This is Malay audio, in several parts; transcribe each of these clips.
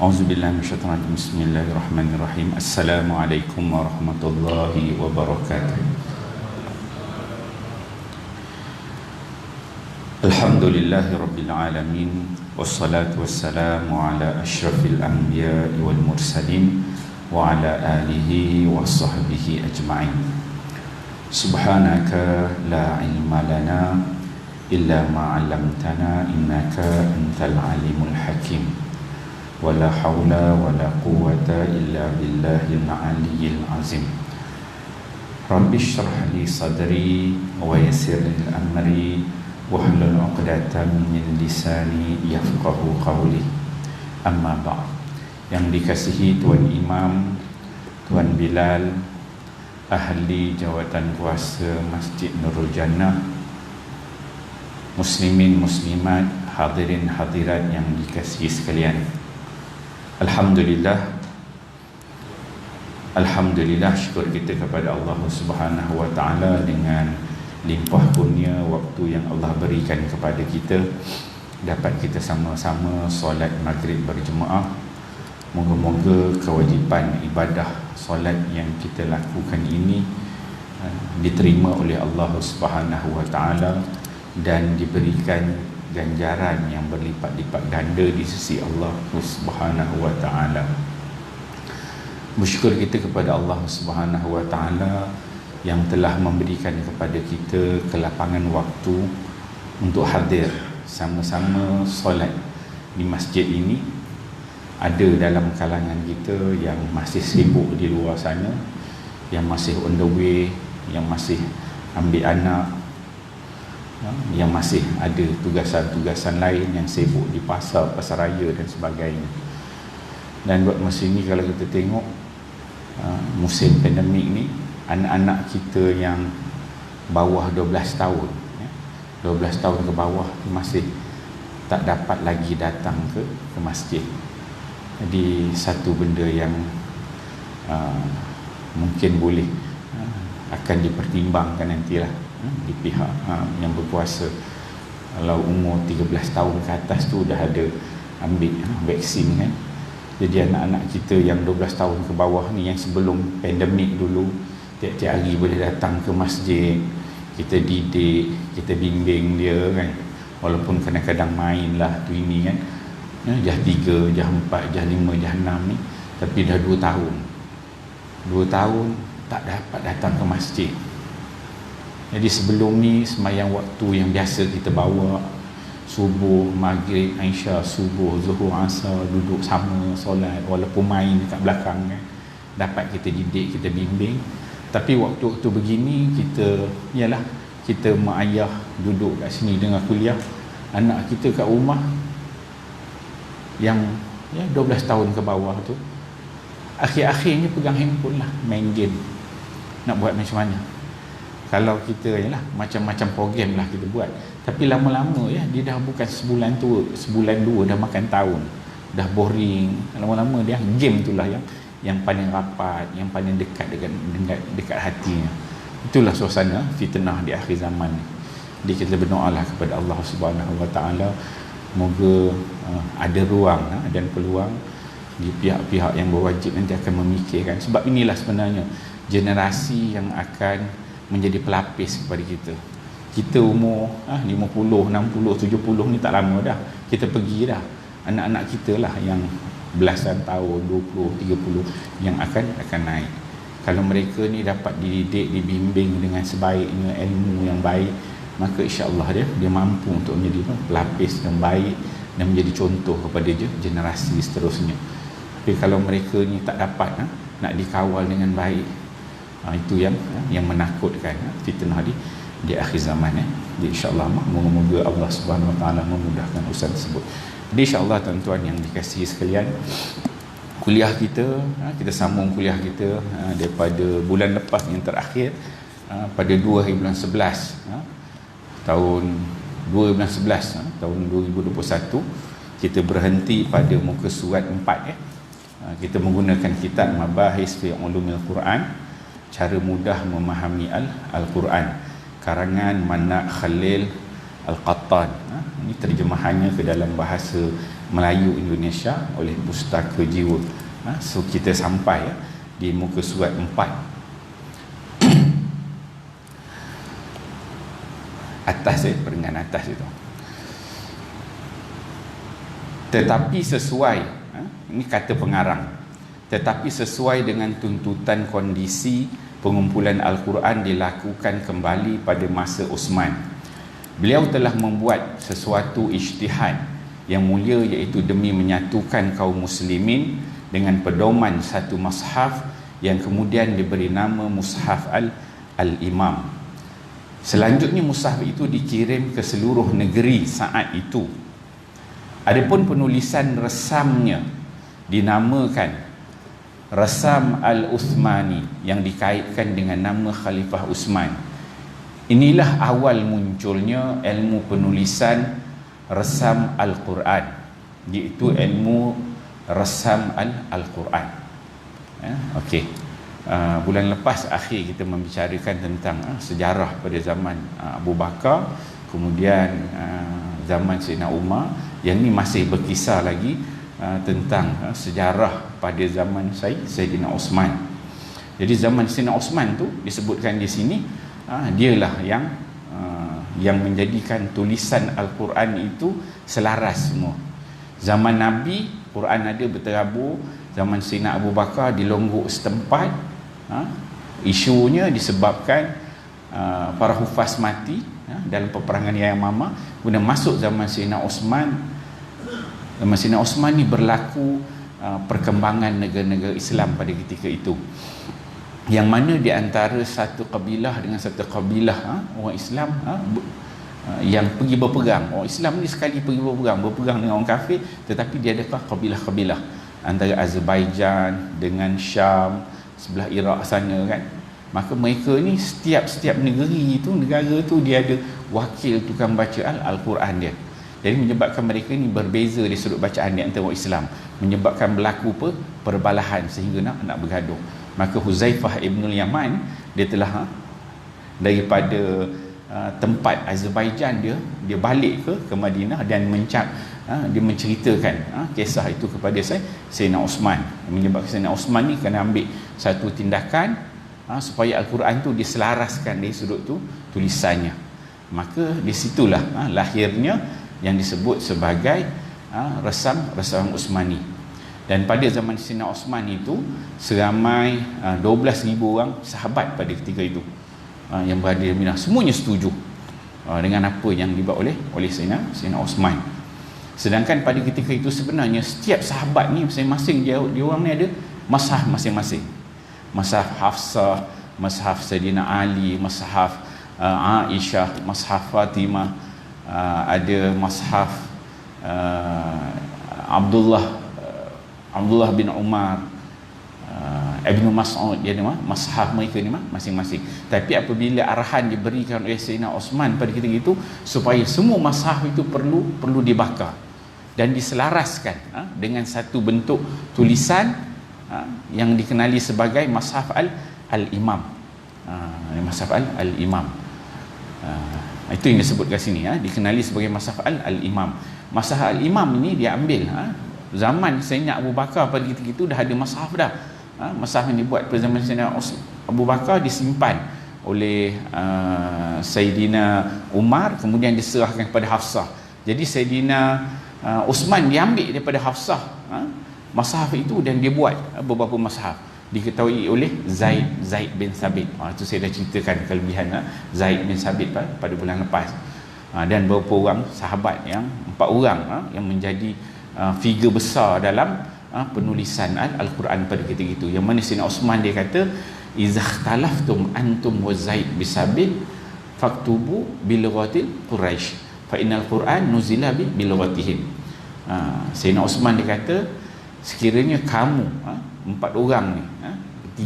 Auzubillahi minasyaitonir rajim. Bismillahirrahmanirrahim. Assalamualaikum warahmatullahi wabarakatuh. Alhamdulillahi rabbil alamin. Wassalatu wassalamu ala asyrafil anbiya'i wal mursalin wa ala alihi wa sahbihi ajma'in. Subhanaka la ilma lana illa ma 'allamtana innaka antal alimul hakim. Wala hawla wala quwwata illa billahil aliyyil azim. Rabbi shrah li sadri wa yassir li amri wahlul 'uqdatam min lisani yafqahu qawli. Amma ba'd. Yang dikasihi Tuan Imam, Tuan Bilal, ahli jawatan kuasa Masjid Nurul Jannah, muslimin muslimat, hadirin hadirat yang dikasihi sekalian. Alhamdulillah, syukur kita kepada Allah Subhanahu wa taala dengan limpah kurnia waktu yang Allah berikan kepada kita, dapat kita sama-sama solat maghrib berjemaah. Moga-moga kewajipan ibadah solat yang kita lakukan ini diterima oleh Allah Subhanahu wa taala dan diberikan ganjaran yang berlipat-lipat ganda di sisi Allah Subhanahu wa taala. Bersyukur kita kepada Allah Subhanahu wa taala yang telah memberikan kepada kita kelapangan waktu untuk hadir sama-sama solat di masjid ini. Ada dalam kalangan kita yang masih sibuk di luar sana, yang masih on the way, yang masih ambil anak, yang masih ada tugasan-tugasan lain, yang sibuk di pasar raya dan sebagainya. Dan buat masa ini kalau kita tengok musim pandemik ni, anak-anak kita yang bawah 12 tahun 12 tahun ke bawah masih tak dapat lagi datang ke masjid. Jadi satu benda yang mungkin boleh akan dipertimbangkan nantilah di pihak yang berkuasa. Kalau umur 13 tahun ke atas tu dah ada ambil vaksin kan. Jadi anak-anak kita yang 12 tahun ke bawah ni, yang sebelum pandemik dulu tiap-tiap hari boleh datang ke masjid, kita didik, kita bimbing dia kan, walaupun kadang-kadang main lah tu ini kan, jah 3, jah 4, jah 5, jah 6 ni, tapi dah 2 tahun tak dapat datang ke masjid. Jadi sebelum ni sembahyang waktu yang biasa kita bawa, subuh, maghrib, isya, subuh, zuhur, asar, duduk sama solat, walaupun main dekat belakang kan, dapat kita didik, kita bimbing. Tapi waktu-waktu begini kita mak ayah duduk kat sini dengar kuliah, anak kita kat rumah yang 12 tahun ke bawah tu akhir-akhirnya pegang handphone lah, main game. Nak buat macam mana? Kalau kita macam-macam program lah kita buat, tapi lama-lama dia dah bukan sebulan 2 dah makan tahun, dah boring. Lama-lama dia game tu lah yang paling rapat, yang paling dekat hatinya. Itulah suasana fitnah di akhir zaman ni. Jadi kita berdoalah kepada Allah Subhanahu wa taala, moga ada ruang dan peluang di pihak-pihak yang berwajib nanti akan memikirkan. Sebab inilah sebenarnya generasi yang akan menjadi pelapis kepada kita. Kita umur 50, 60, 70 ni tak lama dah. Kita pergi dah. Anak-anak kita lah yang belasan tahun, 20, 30 yang akan naik. Kalau mereka ni dapat dididik, dibimbing dengan sebaiknya, ilmu yang baik, maka insya-Allah dia mampu untuk menjadi pelapis yang baik dan menjadi contoh kepada generasi seterusnya. Tapi kalau mereka ni tak dapat nak dikawal dengan baik, itu yang menakutkan, fitnah di akhir zaman. Jadi insya-Allah moga-moga Allah Subhanahu wa taala memudahkan urusan tersebut. Jadi insya-Allah tuan-tuan yang dikasihi sekalian, kuliah kita sambung kuliah kita daripada bulan lepas yang terakhir, pada 2 hari bulan 11 tahun 2011, tahun 2021 kita berhenti pada muka surat 4. Kita menggunakan kitab Mabahis fi Ulumil Quran, cara mudah memahami Al-Quran, karangan Manak Khalil Al-Qattan. Ini terjemahannya ke dalam bahasa Melayu Indonesia oleh Pustaka Jiwa. So kita sampai di muka surat 4 atas, peringkat atas itu. Tetapi sesuai, ini kata pengarang, tetapi sesuai dengan tuntutan kondisi pengumpulan Al-Quran dilakukan kembali pada masa Osman. Beliau telah membuat sesuatu ijtihad yang mulia, iaitu demi menyatukan kaum muslimin dengan pedoman satu mushaf yang kemudian diberi nama Mushaf Al-Imam. Selanjutnya mushaf itu dikirim ke seluruh negeri saat itu. Adapun penulisan resamnya dinamakan Rasam Al-Uthmani, yang dikaitkan dengan nama Khalifah Uthman. Inilah awal munculnya ilmu penulisan Rasam Al-Quran, iaitu ilmu Rasam Al-Quran. Okey. Bulan lepas akhir kita membicarakan tentang sejarah pada zaman Abu Bakar, kemudian zaman Sayyidina Umar. Yang ni masih berkisar lagi tentang sejarah pada zaman Sayyidina Osman. Jadi zaman Sayyidina Osman tu disebutkan di sini, dialah yang menjadikan tulisan Al-Quran itu selaras semua. Zaman Nabi Quran ada berterabur, zaman Sayyidina Abu Bakar di Longgok setempat. Isunya disebabkan para hufaz mati dalam peperangan Yamamah. Kemudian masuk zaman Sayyidina Osman. Zaman Sayyidina Osman ni berlaku perkembangan negara-negara Islam pada ketika itu, yang mana di antara satu kabilah dengan satu kabilah orang Islam yang pergi berperang. Orang Islam ni sekali pergi berperang dengan orang kafir, tetapi dia ada kabilah-kabilah antara Azerbaijan dengan Syam, sebelah Iraq sana kan. Maka mereka ni setiap negeri itu, negara tu dia ada wakil tukang baca Al-Quran dia. Jadi menyebabkan mereka ni berbeza dari sudut bacaan di antara orang Islam, menyebabkan berlaku perbalahan sehingga nak bergaduh. Maka Huzaifah Ibnul Yaman, dia telah daripada tempat Azerbaijan dia balik ke Madinah dan dia menceritakan kisah itu kepada Sayyidina Osman. Menyebabkan Sayyidina Osman ni kena ambil satu tindakan supaya Al-Quran tu diselaraskan dari sudut tu tulisannya. Maka di situlah lahirnya yang disebut sebagai Rasam Uthmani. Dan pada zaman Sayyidina Osman itu seramai 12,000 orang sahabat pada ketika itu yang berada di Madinah, semuanya setuju dengan apa yang dibuat oleh Sayyidina Osman. Sedangkan pada ketika itu sebenarnya setiap sahabat ni masing-masing dia orang ni ada mushaf masing-masing. Mushaf Hafsah, mushaf Sayyidina Ali, mushaf Aisyah, mushaf Fatimah, ada mushaf Abdullah bin Umar, Ibnu Mas'ud, dia ni mushaf mereka ni masing-masing. Tapi apabila arahan diberikan oleh Sayyidina Osman pada ketika itu supaya semua mushaf itu perlu dibakar dan diselaraskan dengan satu bentuk tulisan yang dikenali sebagai Mushaf Al-Imam. Mushaf Al-Imam. Itu yang disebut kat sini, dikenali sebagai Mushaf Al-Imam. Mushaf Al-Imam ini dia ambil zaman Sayyidina Abu Bakar pada ketika itu dah ada mushaf dah. Mushaf yang dibuat pada zaman Sayyidina Abu Bakar disimpan oleh Sayyidina Umar, kemudian diserahkan kepada Hafsah. Jadi Sayyidina Osman diambil daripada Hafsah mushaf itu dan dia buat beberapa mushaf, diketahui oleh Zaid bin Sabit. Itu saya dah ceritakan kelebihan Zaid bin Sabit pada bulan lepas. Dan beberapa orang sahabat, 4 orang yang menjadi figure besar dalam penulisan Al-Quran pada ketika itu. Yang mana Sayyidina Osman dia kata, izakhtalaftum antum wa Zaid bin Sabit faktubu bilughatil Quraisy fa innal Quran nuzila bilughatihim. Sayyidina Osman dia kata, sekiranya kamu 4 orang ni,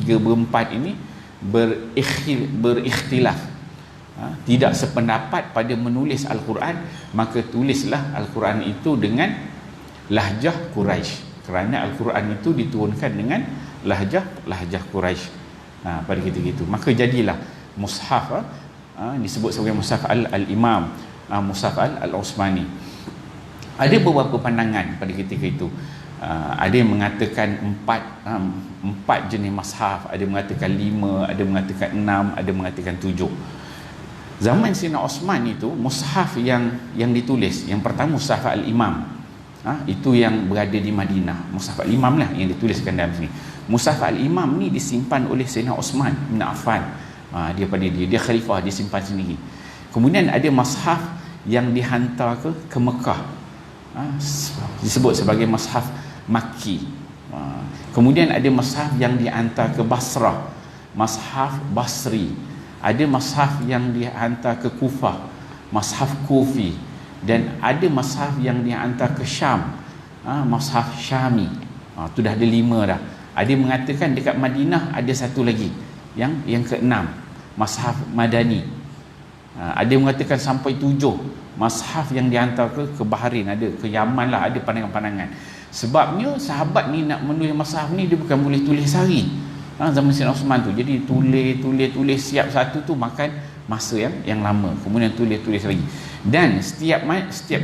3 berempat ini berikhtilaf, tidak sependapat pada menulis Al-Quran, maka tulislah Al-Quran itu dengan lahjah Quraisy, kerana Al-Quran itu diturunkan dengan lahjah Quraisy pada ketika itu. Maka jadilah mushaf disebut sebagai Mushaf Al-Imam, Mushaf Al-Uthmani. Ada beberapa pandangan pada ketika itu. Ada yang mengatakan empat jenis mushaf, ada yang mengatakan 5, ada yang mengatakan 6, ada yang mengatakan 7. Zaman Sayyidina Osman itu mushaf yang ditulis, yang pertama mushaf Al-Imam, itu yang berada di Madinah. Mushaf Al-Imam lah yang dituliskan dalam sini. Mushaf Al-Imam ni disimpan oleh Sayyidina Osman bin Affan. Dia khalifah, dia simpan sendiri. Kemudian ada mushaf yang dihantar ke Mekah, disebut sebagai mushaf Makki. Kemudian ada mushaf yang dihantar ke Basrah, mushaf Basri. Ada mushaf yang dihantar ke Kufah, mushaf Kufi. Dan ada mushaf yang dihantar ke Syam, mushaf Syami. Itu dah ada 5 dah. Ada yang mengatakan dekat Madinah ada satu lagi, yang ke-6, mushaf Madani. Ada yang mengatakan sampai 7 mushaf yang dihantar ke Bahrain, ada ke Yaman lah, ada pandangan-pandangan. Sebabnya sahabat ni nak menulis mushaf ni, dia bukan boleh tulis sehari, zaman Sayyidina Osman tu. Jadi tulis siap satu tu makan masa yang lama, kemudian tulis lagi. Dan setiap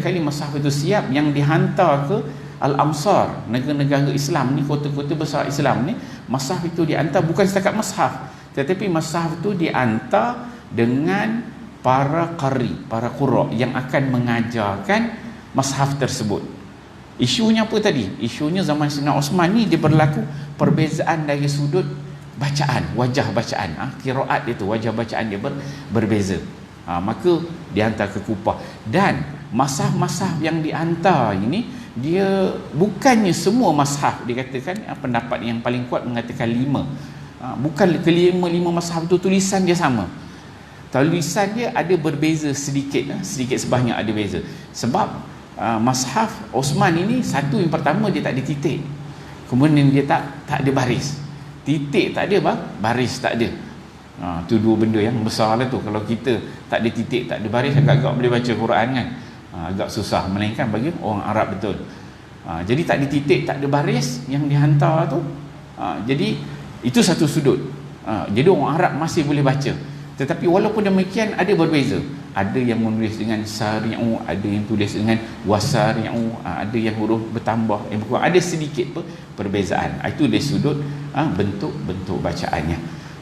kali mushaf itu siap, yang dihantar ke Al-Amsar, negara-negara Islam ni, kota-kota besar Islam ni, mushaf itu dihantar bukan setakat mushaf, tetapi mushaf itu dihantar dengan para qari, para qurra yang akan mengajarkan mushaf tersebut. Isunya apa tadi? Isunya zaman Sayyidina Osman ni dia berlaku perbezaan dari sudut bacaan, wajah bacaan, qiraat dia tu, wajah bacaan dia berbeza. Maka dihantar ke Kufah. Dan mushaf-mushaf yang dihantar ini, dia bukannya semua mushaf dikatakan, pendapat yang paling kuat mengatakan 5. Bukan kelima 5 mushaf tu tulisan dia sama. Tulisan dia ada berbeza sedikit sebanyak ada beza. Sebab mushaf Osman ini, satu yang pertama dia tak ada titik, kemudian dia tak ada baris. Titik tak ada, baris tak ada. Tu dua benda yang besar lah tu. Kalau kita tak ada titik, tak ada baris, agak-agak boleh baca Quran kan, agak susah. Melainkan bagi orang Arab betul. Jadi tak ada titik, tak ada baris yang dihantar tu. Jadi itu satu sudut. Jadi orang Arab masih boleh baca. Tetapi walaupun demikian ada berbeza. Ada yang menulis dengan sari'u, ada yang tulis dengan wasari'u, ada yang huruf bertambah, yang berkurang. Ada sedikit perbezaan. Itu dari sudut bentuk bacaannya.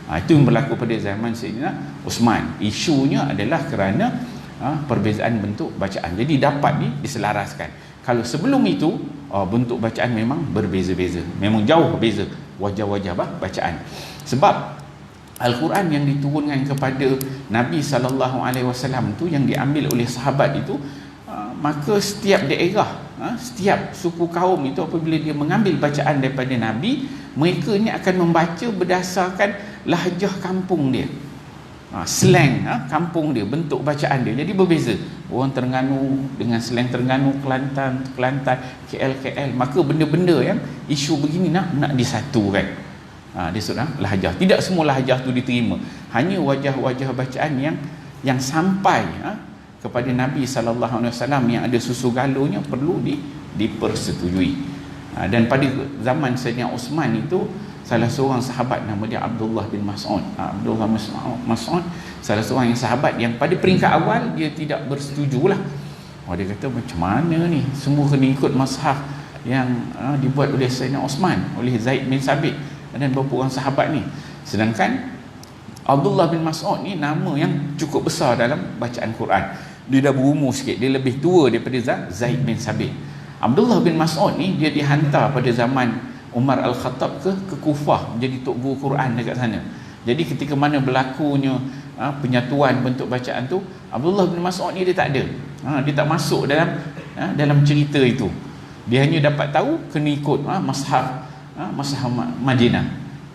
Itu yang berlaku pada zaman Sayyidina Osman. Isunya adalah kerana perbezaan bentuk bacaan. Jadi dapat diselaraskan. Kalau sebelum itu bentuk bacaan memang berbeza-beza, memang jauh berbeza wajah-wajah bacaan. Sebab Al-Quran yang diturunkan kepada Nabi SAW tu, yang diambil oleh sahabat itu, maka setiap daerah, setiap suku kaum itu apabila dia mengambil bacaan daripada Nabi, mereka ni akan membaca berdasarkan lahjah kampung dia, slang kampung dia, bentuk bacaan dia. Jadi berbeza. Orang Terengganu dengan slang Terengganu, Kelantan, KL, maka benda-benda yang isu begini nak disatukan. Dia sudah lahjah. Tidak semua lahjah tu diterima. Hanya wajah-wajah bacaan yang sampai kepada Nabi SAW yang ada susu galurnya perlu dipersetujui. Dan pada zaman Sayyidina Osman itu, salah seorang sahabat nama dia Abdullah bin Mas'ud. Abdullah bin Mas'ud, salah seorang yang sahabat yang pada peringkat awal dia tidak bersetujulah. Dia kata macam mana ni, semua kena ikut mushaf yang dibuat oleh Sayyidina Osman, oleh Zaid bin Sabit dan beberapa orang sahabat ni. Sedangkan Abdullah bin Mas'ud ni nama yang cukup besar dalam bacaan Quran. Dia dah berumur sikit, dia lebih tua daripada Zaid bin Sabit. Abdullah bin Mas'ud ni dia dihantar pada zaman Umar Al-Khattab ke Kufah menjadi tok guru Quran dekat sana. Jadi ketika mana berlakunya penyatuan bentuk bacaan tu, Abdullah bin Mas'ud ni dia tak ada. Dia tak masuk dalam cerita itu. Dia hanya dapat tahu kena ikut mushaf Madinah.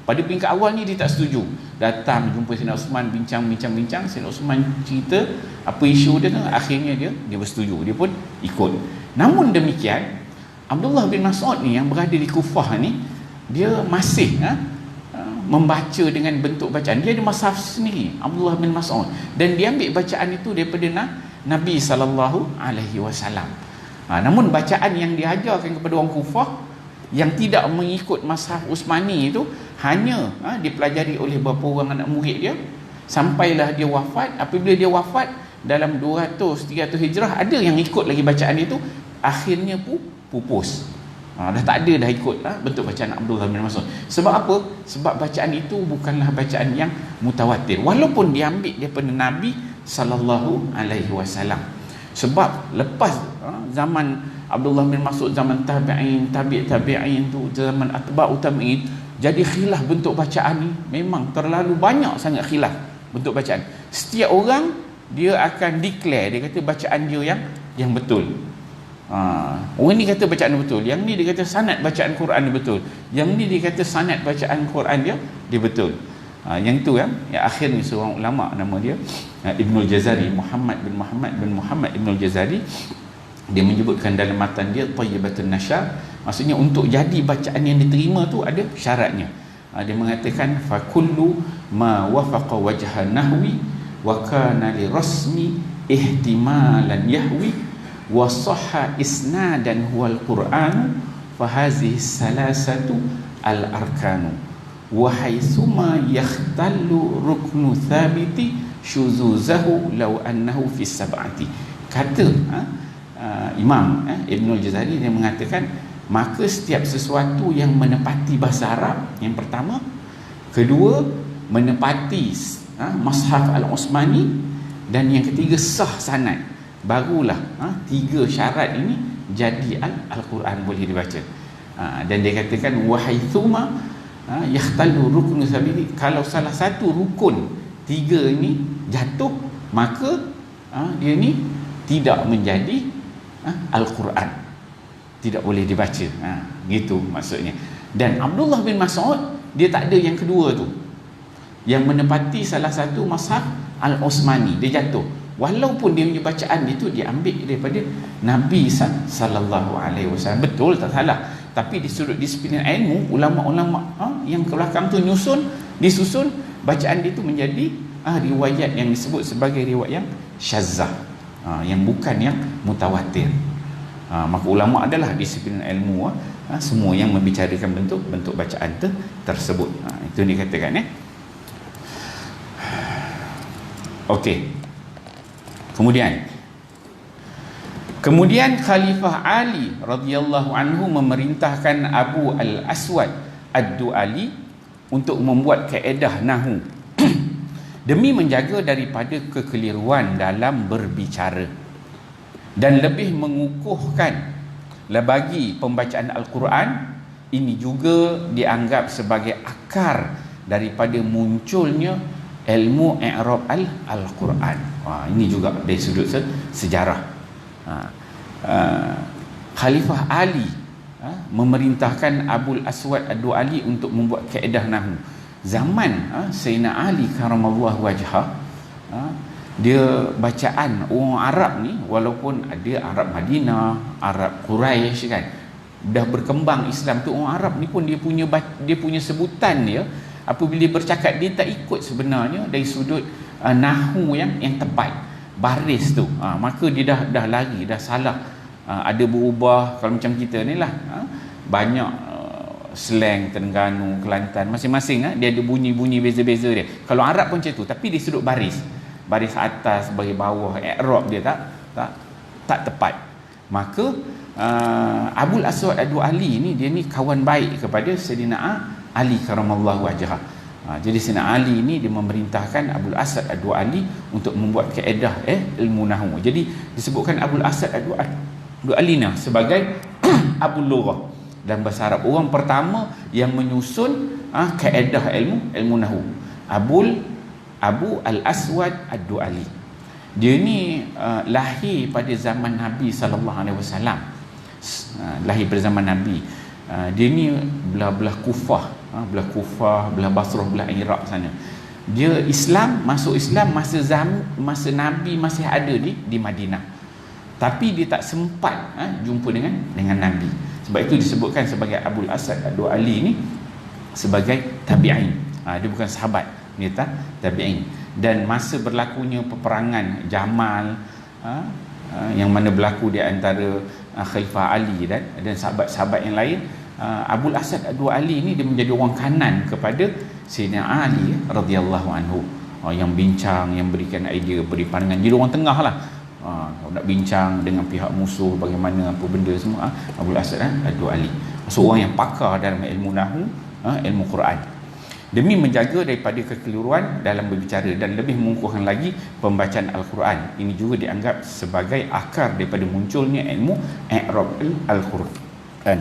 Pada peringkat awal ni dia tak setuju. Datang jumpa Sayyidina Osman, bincang. Sayyidina Osman cerita apa isu dia, akhirnya dia bersetuju. Dia pun ikut. Namun demikian, Abdullah bin Mas'ud ni yang berada di Kufah ni, dia masih membaca dengan bentuk bacaan. Dia ada mushaf sendiri, Abdullah bin Mas'ud, dan dia ambil bacaan itu daripada Nabi SAW. Namun bacaan yang diajarkan kepada orang Kufah yang tidak mengikut mushaf Utsmani itu hanya dipelajari oleh beberapa orang anak murid dia sampailah dia wafat. Apabila dia wafat dalam 200-300 Hijrah, ada yang ikut lagi bacaan itu, akhirnya pupus. Dah tak ada dah ikut bentuk bacaan Abdullah bin Mas'ud. Sebab apa? Sebab bacaan itu bukanlah bacaan yang mutawatir, walaupun diambil daripada Nabi sallallahu alaihi wasallam. Sebab lepas zaman Abdullah bin Mas'ud, zaman tabi'in, tabi'in tu, zaman atba'ut tabi'in, jadi khilaf bentuk bacaan ni. Memang terlalu banyak sangat khilaf bentuk bacaan. Setiap orang dia akan declare, dia kata bacaan dia yang betul. Orang ni kata bacaan dia betul, yang ni dia kata sanad bacaan Quran dia betul, yang ni dia kata sanad bacaan Quran dia betul. Yang tu yang akhirnya seorang ulama nama dia Ibnul Jazari, Muhammad bin Muhammad Ibnul Jazari, dia menyebutkan dalam matan dia Thayyibatun Nashar, maksudnya untuk jadi bacaan yang diterima tu ada syaratnya. Dia mengatakan fa kullu ma wafaqa wajha nahwi wa kana li rasmi ihtimalan yahwi wa sahha isnadan huwal qur'an fa hazihi salasatu al arkanu wa haitsuma yakhtallu ruknu thabiti syuzuzahu law annahu fi sab'ati. Kata Imam Ibnul Jazari, dia mengatakan maka setiap sesuatu yang menepati bahasa Arab, yang pertama, kedua menepati Mashaf Al-Usmani, dan yang ketiga sah sanad, barulah tiga syarat ini jadi Al-Quran boleh dibaca. Dan dia katakan wahaithuma yakhtalu ruknu sabili, kalau salah satu rukun tiga ini jatuh, maka dia ni tidak menjadi Al-Quran, tidak boleh dibaca. Gitu maksudnya. Dan Abdullah bin Mas'ud dia tak ada yang kedua tu, yang menepati salah satu Mashaf Al-Usmani, dia jatuh, walaupun dia punya bacaan itu diambil daripada Nabi sallallahu alaihi wasallam. Betul tak salah, tapi di sudut disiplin ilmu, ulama-ulama yang ke belakang tu disusun bacaan dia itu menjadi riwayat yang disebut sebagai riwayat yang syazzah, yang bukan yang mutawatir. Maka ulama adalah disiplin ilmu semua yang membicarakan bentuk bacaan tersebut. Itu dikatakan okey. Kemudian Khalifah Ali radhiyallahu anhu memerintahkan Abu Al-Aswad Ad-Du'ali untuk membuat kaedah nahwu demi menjaga daripada kekeliruan dalam berbicara, dan lebih mengukuhkan bagi pembacaan Al-Quran ini juga dianggap sebagai akar daripada munculnya ilmu i'rab Al-Quran. Ini juga dari sudut sejarah. Khalifah Ali memerintahkan Abul Aswad Ad-Du'ali untuk membuat kaedah nahwu. Zaman Sayyidina Ali karamallahu wajhah, dia bacaan orang Arab ni, walaupun ada Arab Madinah, Arab Quraisy kan, dah berkembang Islam tu, orang Arab ni pun dia punya sebutan dia apabila bercakap, dia tak ikut sebenarnya dari sudut nahwu yang tepat, baris tu. Maka dia dah lari, dah salah, ada berubah. Kalau macam kita ni lah, banyak slang Terengganu, Kelantan, masing-masing dia ada bunyi-bunyi beza-beza dia. Kalau Arab pun macam tu, tapi di sudut baris atas, baris bawah, i'rab dia tak tepat. Maka Abul Aswad Ad-Du'ali ni, dia ni kawan baik kepada Sayyidina Ali karamallahu wajhah. Jadi Sayyidina Ali ni dia memerintahkan Abul Aswad Ad-Du'ali untuk membuat kaedah ilmu nahwu. Jadi disebutkan Abul Aswad Ad-Du'ali ni sebagai Abul Lughah dalam bahasa Arab, orang pertama yang menyusun kaedah ilmu nahwu. Abu Al-Aswad Ad-Du'ali. Dia ni lahir pada zaman Nabi sallallahu alaihi wasallam. Lahir pada zaman Nabi. Dia ni belah Kufah, belah Basrah, belah Iraq sana. Dia masuk Islam masa Nabi masih ada di Madinah. Tapi dia tak sempat jumpa dengan Nabi. Sebab itu disebutkan sebagai Abul Aswad Ad-Du'ali ni sebagai tabi'in. Dia bukan sahabat, dia tabi'in. Dan masa berlakunya peperangan Jamal, yang mana berlaku di antara Khalifah Ali dan sahabat-sahabat yang lain, Abul Aswad Ad-Du'ali ni dia menjadi orang kanan kepada Sayyidina Ali radhiyallahu anhu, yang bincang, yang berikan idea, beri pandangan. Jadi orang tengah lah. Kalau nak bincang dengan pihak musuh bagaimana apa benda semua, Abul Aswad Ad-Du'ali seorang yang pakar dalam ilmu nahwu, ilmu Quran, demi menjaga daripada kekeliruan dalam berbicara, dan lebih mengukuhkan lagi pembacaan Al-Quran. Ini juga dianggap sebagai akar daripada munculnya ilmu i'rab Al-Quran.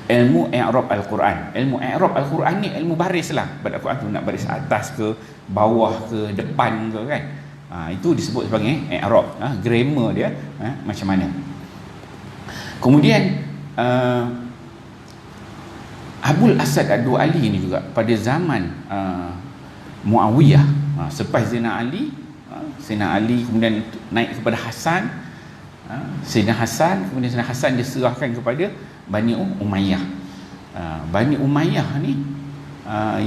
Ilmu i'rab Al-Quran, ilmu i'rab Al-Quran ni ilmu baris lah. Pada Al-Quran tu nak baris atas ke bawah ke depan ke kan, itu disebut sebagai i'rab, grammar dia macam mana. Kemudian Abul Aswad Ad-Du'ali ni juga pada zaman Muawiyah, selepas Sayyidina Ali kemudian naik kepada Hasan, Sayyidina Hasan, kemudian Sayyidina Hasan diserahkan kepada Bani Umayyah. Bani Umayyah ni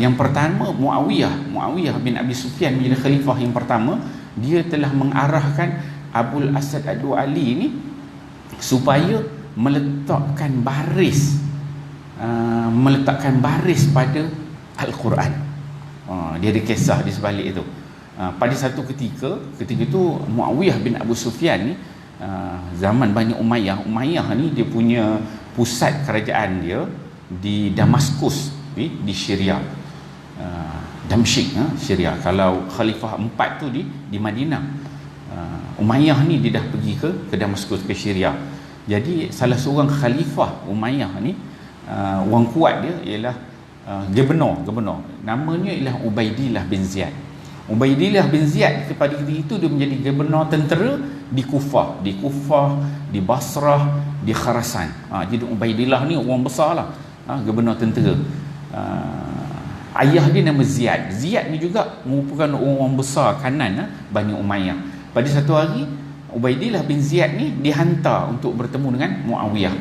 yang pertama Muawiyah bin Abi Sufyan menjadi khalifah yang pertama. Dia telah mengarahkan Abul Aswad Ad-Du'ali ni supaya meletakkan baris pada Al-Quran. Dia ada kisah di sebalik itu. Pada satu ketika itu Muawiyah bin Abu Sufyan ni, zaman Bani Umayyah ni dia punya pusat kerajaan dia di Damaskus, di Syria, Damsyik, Syria. Kalau Khalifah 4 tu di Madinah, Umayyah ni dia dah pergi ke Damaskus, ke Syria. Jadi salah seorang Khalifah Umayyah ni, orang kuat dia ialah gubernur, namanya ialah Ubaidillah bin Ziyad. Ubaidillah bin Ziyad pada ketika itu dia menjadi gubernur tentera di Kufah, di Basrah, di Kharasan. Jadi Ubaidillah ni orang besar lah, gubernur tentera. Ayah dia nama Ziyad ni juga merupakan orang besar kanan Bani Umayyah. Pada satu hari Ubaidillah bin Ziyad ni dihantar untuk bertemu dengan Muawiyah.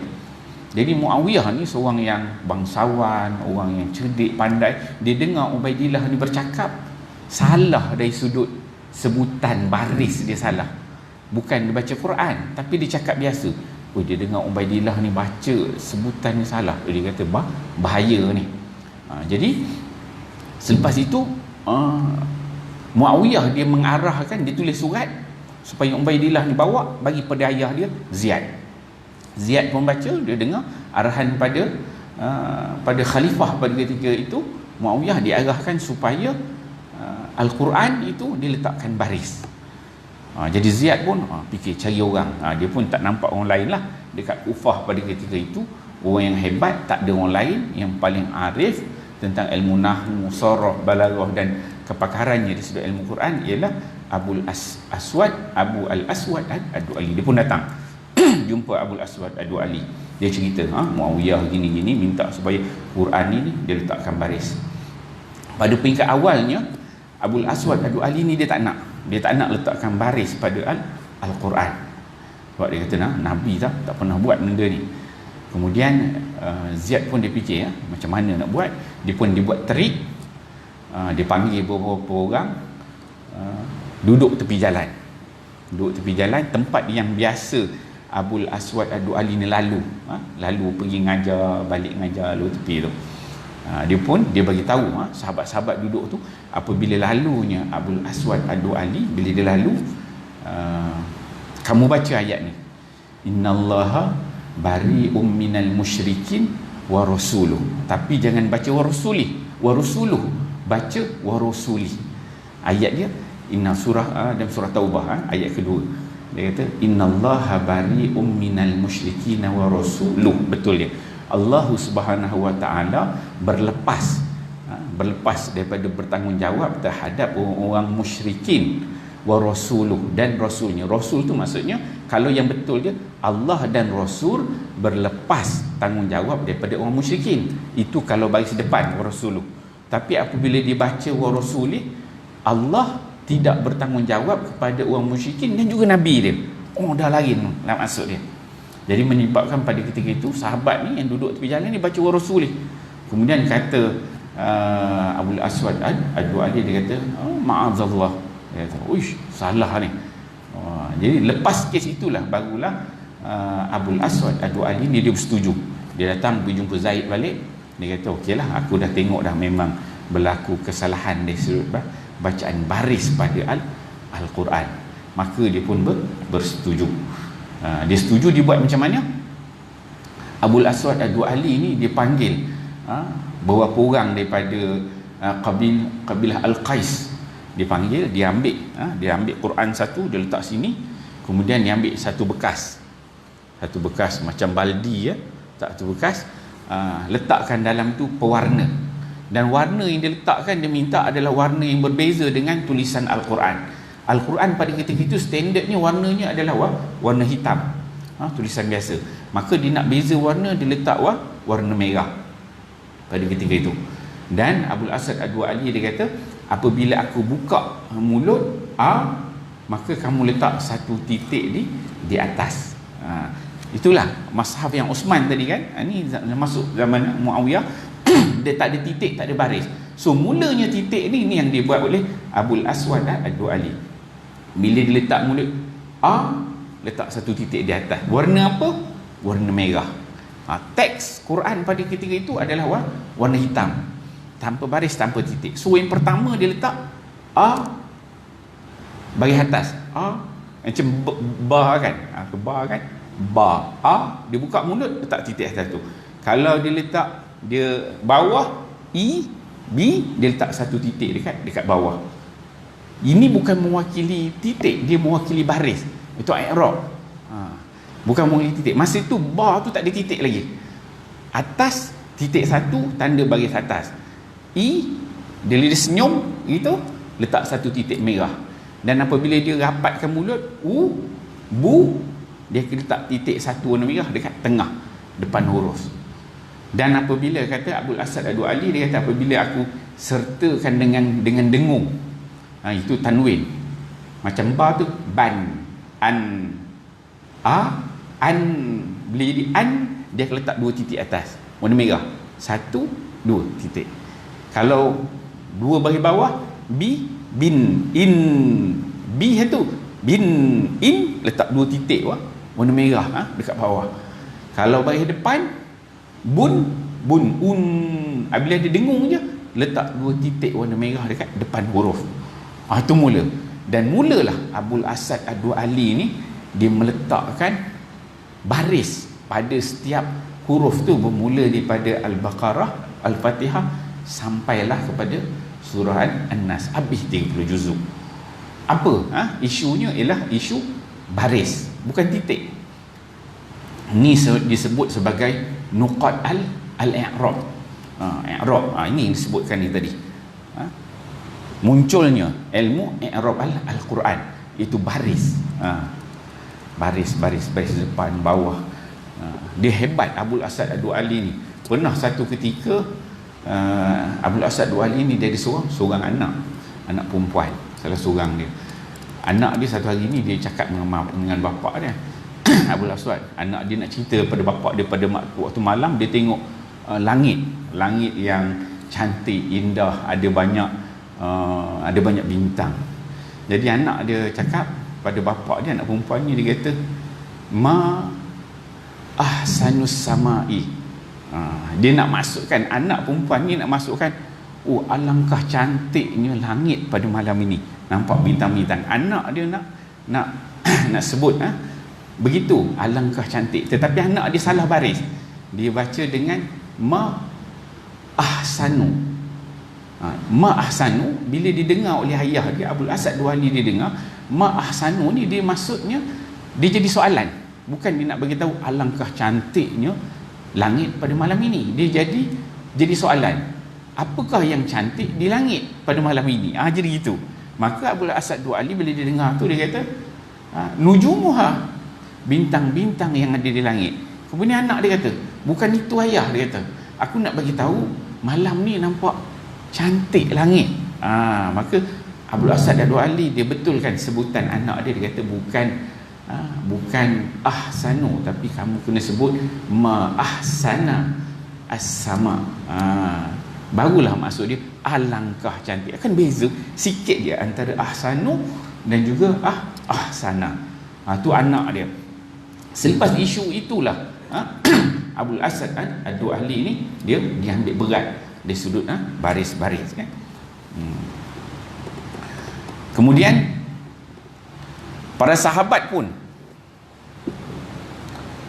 Jadi Muawiyah ni seorang yang bangsawan, orang yang cerdik, pandai. Dia dengar Ubaidillah ni bercakap, salah dari sudut sebutan baris dia salah. Bukan dia baca Quran, tapi dia cakap biasa. Dia dengar Ubaidillah ni baca sebutan ni salah. Dia kata bahaya ni. Jadi selepas itu Muawiyah dia mengarahkan, dia tulis surat supaya Ubaidillah ni bawa bagi pada ayah dia Ziyad pun baca, dia dengar arahan pada khalifah pada ketika itu. Muawiyah diarahkan supaya Al-Quran itu diletakkan baris. Jadi Ziyad pun fikir cari orang. Dia pun tak nampak orang lain lah dekat Kufah pada ketika itu. Orang yang hebat, tak ada orang lain yang paling arif tentang ilmu nahwu, sarah, balaghah dan kepakarannya di sudut ilmu Quran ialah Abu al-Aswad Ad-Du'ali. Dia pun datang jumpa Abul Aswad Ad-Du'ali. Dia cerita, Muawiyah gini-gini minta supaya Quran ni dia letakkan baris. Pada peringkat awalnya Abul Aswad Ad-Du'ali ni dia tak nak letakkan baris pada Al-Quran. Sebab dia kata Nabi tak pernah buat benda ni. Kemudian Ziyad pun dia fikir macam mana nak buat. Dia pun dibuat trik. Dia panggil beberapa orang duduk tepi jalan, tempat yang biasa Abul Aswad Ad-Du'ali ni lalu pergi ngajar, balik ngajar, lalu tepi tu. Dia bagi tahu sahabat-sahabat duduk tu, apabila lalunya Abul Aswad Ad-Du'ali, bila dia lalu, kamu baca ayat ni, innallaha bari'um minal musyrikin wa rasuluh. Tapi jangan baca wa rasuluh, baca wa rasulih. Ayat dia inna surah dan surah Taubah ayat kedua. Dia kata innallaha bari'um minal musyrikin wa rasuluh. Betul dia. Allah Subhanahu wa taala berlepas daripada bertanggungjawab terhadap orang musyrikin wa rasuluh, dan rasulnya. Rasul tu maksudnya kalau yang betul dia Allah dan Rasul berlepas tanggungjawab daripada orang musyrikin. Itu kalau baris depan wa rasuluh. Tapi apabila dibaca wa rasulih, Allah tidak bertanggungjawab kepada orang musyrikin dan juga Nabi dia. Dah lain lah maksud dia. Jadi menyebabkan pada ketika itu sahabat ni yang duduk tepi jalan ni baca wa rasulih. Kemudian kata Abul Aswad Ad-Du'ali, dia kata ma'azallah. Dia kata salah ni. Jadi lepas kes itulah barulah Abul Aswad Ad-Du'ali ni dia bersetuju. Dia datang pergi jumpa Zaid balik. Dia kata okeylah, aku dah tengok dah memang berlaku kesalahan dari sudut bacaan baris pada Al-Quran. maka dia pun bersetuju. Dia setuju dibuat macam mana? Abul Aswad Ad-Du'ali ni dia panggil beberapa orang daripada kabilah Al-Qais. Dia panggil, dia ambil Quran satu, dia letak sini, kemudian dia ambil satu bekas macam baldi, tak satu bekas, letakkan dalam tu pewarna, dan warna yang dia letakkan, dia minta adalah warna yang berbeza dengan tulisan Al-Quran. Al-Quran pada ketika itu standardnya warnanya adalah warna hitam, tulisan biasa. Maka dia nak beza warna, dia letak warna merah pada ketika itu. Dan Abul Aswad Ad-Du'ali dia kata, apabila aku buka mulut maka kamu letak satu titik di atas. Itulah mazhab yang Uthman tadi kan. Ini masuk zaman Muawiyah. Dia tak ada titik, tak ada baris. So mulanya titik ni yang dibuat oleh Abul Aswad Ad-Du'ali. Bila dia letak mulut letak satu titik di atas. Warna apa? Warna merah. Teks Quran pada ketika itu adalah warna hitam, tanpa baris, tanpa titik. So yang pertama dia letak bagi atas, macam ba kan, dia buka mulut, letak titik atas tu. Kalau dia letak dia bawah B, dia letak satu titik dekat bawah. Ini bukan mewakili titik, dia mewakili baris. Itu i'rab. Bukan mewakili titik. Masa tu ba tu tak ada titik lagi. Atas titik satu, tanda baris atas. Dia senyum gitu, letak satu titik merah. Dan apabila dia rapatkan mulut, bu, dia letak titik satu warna merah dekat tengah, depan huruf. Dan apabila kata Abul Aswad Ad-Du'ali, dia kata apabila aku sertakan dengan dengung, itu tanwin. Macam ba tu ban, an, an, bila jadi an, dia akan letak dua titik atas warna merah, satu, dua titik. Kalau dua bagi bawah, B, bin, in, B satu, bin, in, letak dua titik warna merah dekat bawah. Kalau bagi depan, bun, un, bila dia dengung je, letak dua titik warna merah dekat depan huruf. Itu mula. Dan mulalah Abul Aswad Ad-Du'ali ni dia meletakkan baris pada setiap huruf tu, bermula daripada Al-Baqarah, Al-Fatihah, sampailah kepada surah An-Nas, habis 30 juzuk. Apa? Isunya ialah isu baris, bukan titik. Ini disebut sebagai nuqat al-i'rab. I'rab, ini disebutkan ni tadi. Munculnya ilmu i'rab al-Quran, itu baris. Baris depan, bawah. Dia hebat Abul Aswad Ad-Du'ali ni. Pernah satu ketika Abul Aswad Ad-Du'ali ni dia ada seorang anak perempuan, salah seorang dia. Anak dia satu hari ni dia cakap dengan bapa dia, Abul Aswad, anak dia nak cerita pada bapa dia pada waktu malam dia tengok langit yang cantik, indah, ada banyak bintang. Jadi anak dia cakap pada bapa dia, anak perempuan ni, dia kata, ma ahsanus samai. Dia nak masukkan, anak perempuan ni nak masukkan, alangkah cantiknya langit pada malam ini, nampak bintang-bintang. Anak dia nak sebut begitu, alangkah cantik. Tetapi anak dia salah baris, dia baca dengan ma ahsanu. Ma ahsanu, bila didengar oleh ayah dia, Abul Aswad Ad-Du'ali, dia dengar ma ahsanu ni, dia maksudnya dia jadi soalan, bukan dia nak bagi tahu alangkah cantiknya langit pada malam ini. Dia jadi soalan, apakah yang cantik di langit pada malam ini? Jadi gitu. Maka Abul Aswad Ad-Du'ali bila dia dengar tu, dia kata nujumuha, bintang-bintang yang ada di langit. Kemudian anak dia kata, bukan itu ayah, dia kata, aku nak bagi tahu malam ni nampak cantik langit. Maka Abul Aswad Ad-Du'ali dia betulkan sebutan anak dia. Dia kata bukan ahsanu, tapi kamu kena sebut ma ahsana as-sama. Barulah maksud dia alangkah cantik. Akan beza sikit dia antara ahsanu dan juga ahsana. Tu anak dia. Selepas isu itulah Abul Aswad Ad-Du'ali ni dia ambil berat dari sudut baris-baris kan. Kemudian Para sahabat pun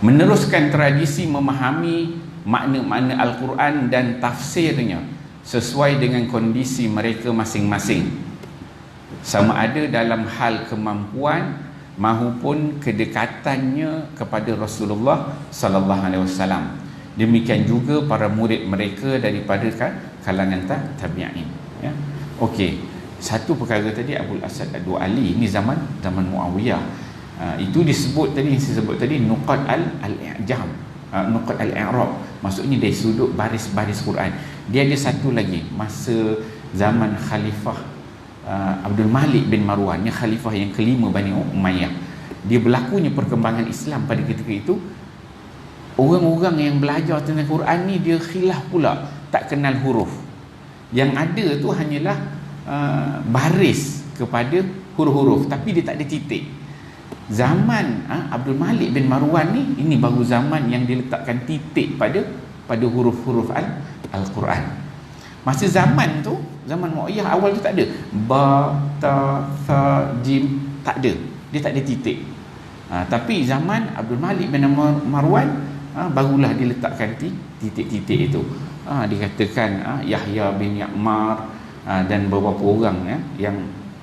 meneruskan tradisi memahami makna-makna Al-Quran dan tafsirnya sesuai dengan kondisi mereka masing-masing, sama ada dalam hal kemampuan maupun kedekatannya kepada Rasulullah sallallahu alaihi wasallam. Demikian juga para murid mereka daripada kalangan tabi'in, ya. Okey, satu perkara tadi Abul Asad Ad-Du'ali ini zaman Muawiyah. Itu disebut tadi, yang saya sebut tadi, nuqat al-i'jam, nuqat al-i'rab, maksudnya dari sudut baris-baris Quran. Dia ada satu lagi masa zaman Khalifah Abdul Malik bin Marwan, yang khalifah yang kelima Bani Umayyah. Dia berlakunya perkembangan Islam pada ketika itu. Orang-orang yang belajar tentang Quran ni dia khilaf pula, tak kenal huruf. Yang ada tu hanyalah baris kepada huruf-huruf, tapi dia tak ada titik. Zaman Abdul Malik bin Marwan ni, ini baru zaman yang diletakkan titik pada huruf-huruf Al-Quran. Masa zaman tu, zaman Mu'ayyah awal tu tak ada ba, ta, tha, jim, tak ada. Dia tak ada titik. Tapi zaman Abdul Malik bin Marwan, barulah diletakkan titik-titik itu. Dikatakan Yahya bin Ya'mar dan beberapa orang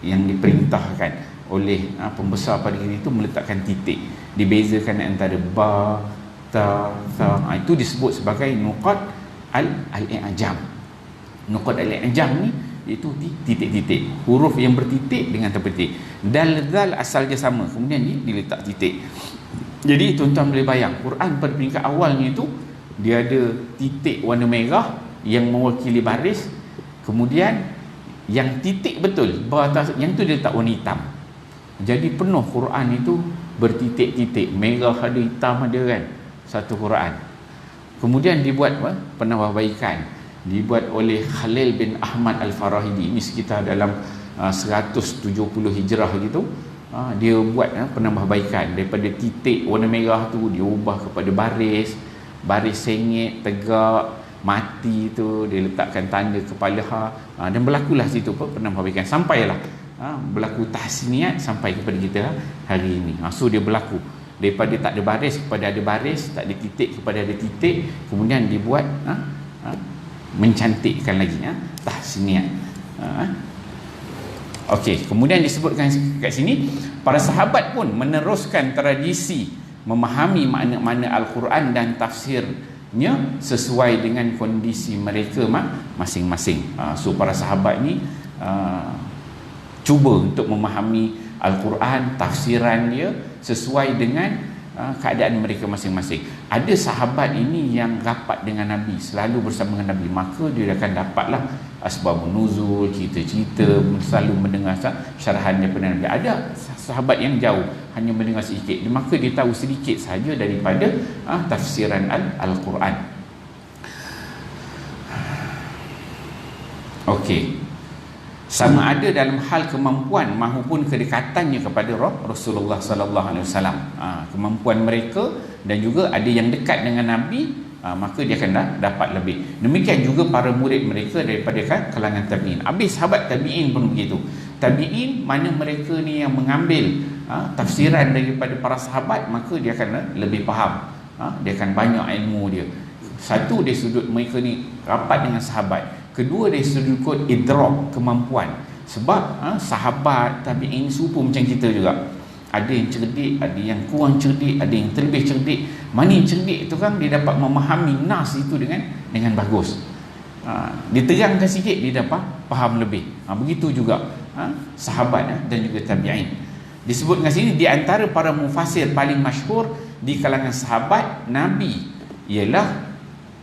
yang diperintahkan oleh pembesar pada hari itu meletakkan titik, dibezakan antara ba, ta, tha. Itu disebut sebagai nuqat al-i'jam. Nuqat al-i'jam ni itu titik-titik, huruf yang bertitik dengan terpetik. Dal, zal asal dia sama, kemudian diletak titik. Jadi tuan-tuan boleh bayang, Quran pada peringkat awalnya itu dia ada titik warna merah yang mewakili baris, kemudian yang titik betul bawah, yang tu dia letak warna hitam. Jadi penuh Quran itu bertitik-titik, merah ada, hitam ada, kan, satu Quran. Kemudian dibuat penambahbaikan, dibuat oleh Khalil bin Ahmad Al-Farahidi. Ini sekitar dalam 170 Hijrah gitu. Dia buat penambahbaikan daripada titik warna merah tu, dia ubah kepada baris sengit, tegak, mati tu, dia letakkan tanda kepala dan berlakulah situ penambahbaikan sampailah berlaku tahsiniat sampai kepada kita hari ini. So dia berlaku daripada tak ada baris kepada ada baris, tak ada titik kepada ada titik, kemudian dibuat mencantikkan lagi tahsiniat. Okey, kemudian disebutkan kat sini, para sahabat pun meneruskan tradisi memahami makna-makna Al-Quran dan tafsirnya sesuai dengan kondisi mereka masing-masing. So para sahabat ni cuba untuk memahami Al-Quran, tafsiran dia sesuai dengan keadaan mereka masing-masing. Ada sahabat ini yang rapat dengan Nabi, selalu bersama dengan Nabi, maka dia akan dapatlah asbabun nuzul, cerita-cerita, selalu mendengar syarahan daripada Nabi. Ada sahabat yang jauh, hanya mendengar sedikit, maka dia tahu sedikit saja daripada tafsiran Al-Quran. Okey, sama ada dalam hal kemampuan maupun kedekatannya kepada Rasulullah sallallahu alaihi wasallam. Kemampuan mereka dan juga ada yang dekat dengan Nabi, maka dia akan dapat lebih. Demikian juga para murid mereka daripada kalangan tabi'in. Habis sahabat tabi'in pun begitu. Tabi'in mana mereka ni yang mengambil tafsiran daripada para sahabat, maka dia akan lebih faham. Dia akan banyak ilmu dia. Satu, dari sudut mereka ni rapat dengan sahabat. Kedua, dari sudut idrak, kemampuan. Sebab sahabat tabi'in serupa macam kita juga. Ada yang cerdik, ada yang kurang cerdik, ada yang terlebih cerdik. Mana yang cerdik itu kan dia dapat memahami nas itu dengan bagus. Diterangkan sikit dia dapat faham lebih. Begitu juga sahabat dan juga tabi'in. Disebutkan sini di antara para mufassir paling masyhur di kalangan sahabat Nabi ialah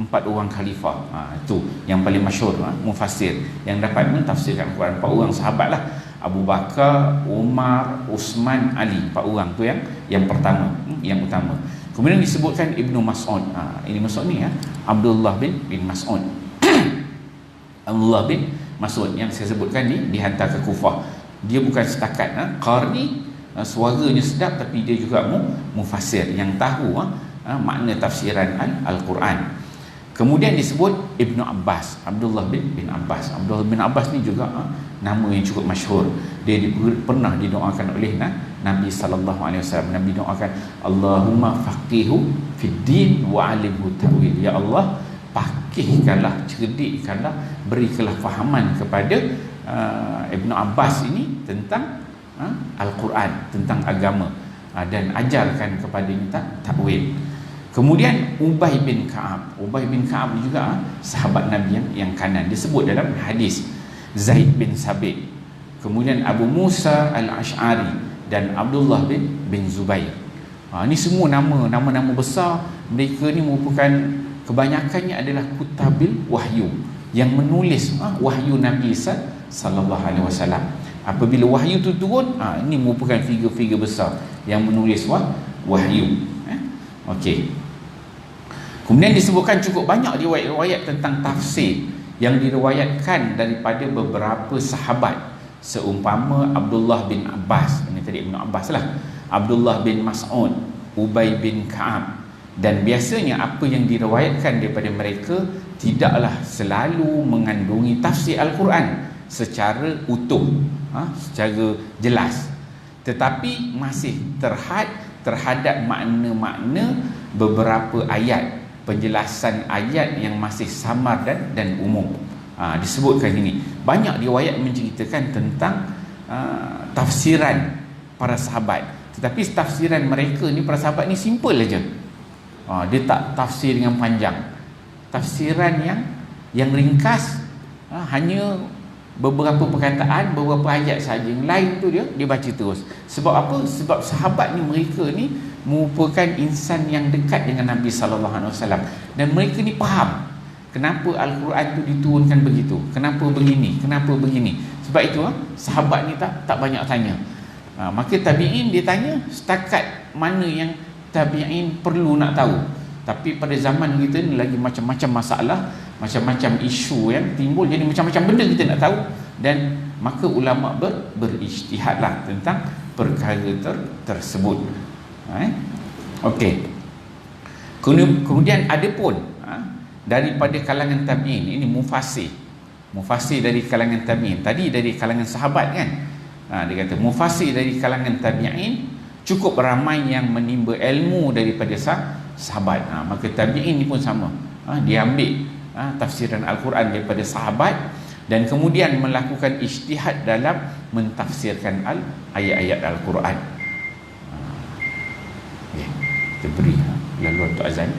4 orang khalifah. Itu yang paling masyhur, mufassir yang dapat mentafsirkan Quran. 4 orang sahabat lah, Abu Bakar, Umar, Uthman, Ali. 4 orang tu yang pertama, yang utama. Kemudian disebutkan Ibnu Mas'ud. Ini Mas'ud ni Abdullah bin Mas'ud. Abdullah bin Mas'ud yang saya sebutkan ni dihantar ke Kufah. Dia bukan setakat qari, suaranya sedap, tapi dia juga mufassir yang tahu makna tafsiran Al-Quran. Kemudian disebut Ibnu Abbas, Abdullah bin Abbas. Abdullah bin Abbas ni juga nama yang cukup masyhur. Dia pernah didoakan oleh Nabi sallallahu alaihi wasallam. Nabi doakan, Allahumma faqihu fid din wa alimhu ta'wil. Ya Allah, faqihkanlah, cerdikkanlah, berikanlah fahaman kepada Ibnu Abbas ini tentang Al-Quran, tentang agama, dan ajarkan kepadanya takwil. Kemudian Ubay bin Ka'ab. Ubay bin Ka'ab juga sahabat Nabi yang kanan, disebut dalam hadis. Zaid bin Sabit, kemudian Abu Musa Al-Ash'ari dan Abdullah bin Zubair. Ini semua nama-nama besar. Mereka ni merupakan, kebanyakannya adalah kutabil wahyu, yang menulis wahyu Nabi sallallahu alaihi wasallam. Apabila wahyu itu turun, ini merupakan figure-figure besar yang menulis wahyu. Okey. Kemudian disebutkan cukup banyak riwayat-riwayat tentang tafsir yang diriwayatkan daripada beberapa sahabat, seumpama Abdullah bin Abbas, ini tadi Ibnu Abbas lah, Abdullah bin Mas'ud, Ubay bin Ka'ab. Dan biasanya apa yang diriwayatkan daripada mereka tidaklah selalu mengandungi tafsir Al-Quran secara utuh, secara jelas, tetapi masih terhadap makna-makna beberapa ayat, penjelasan ayat yang masih samar dan umum. Disebutkan ini banyak riwayat menceritakan tentang tafsiran para sahabat, tetapi tafsiran mereka ni, para sahabat ni simple aja. Dia tak tafsir dengan panjang, tafsiran yang ringkas, hanya beberapa perkataan, beberapa ayat saja. Yang lain tu dia baca terus. Sebab apa? Sebab sahabat ni, mereka ni merupakan insan yang dekat dengan Nabi sallallahu alaihi wasallam, dan mereka ni faham kenapa Al-Quran tu diturunkan begitu, kenapa begini, kenapa begini. Sebab itu sahabat ni tak banyak tanya. Maka tabi'in dia tanya setakat mana yang tabi'in perlu nak tahu. Tapi pada zaman kita ni lagi macam-macam masalah, macam-macam isu yang timbul, jadi macam-macam benda kita nak tahu, dan maka ulama berijtihadlah tentang perkara tersebut. Okey. Kemudian ada pun daripada kalangan tabi'in, ini mufassir dari kalangan tabi'in. Tadi dari kalangan sahabat kan, dia kata mufassir dari kalangan tabi'in cukup ramai yang menimba ilmu daripada sahabat. Maka tabi'in ni pun sama, dia ambil tafsiran Al-Quran daripada sahabat, dan kemudian melakukan ijtihad dalam mentafsirkan ayat-ayat Al-Quran. Kita beri laluan untuk azan.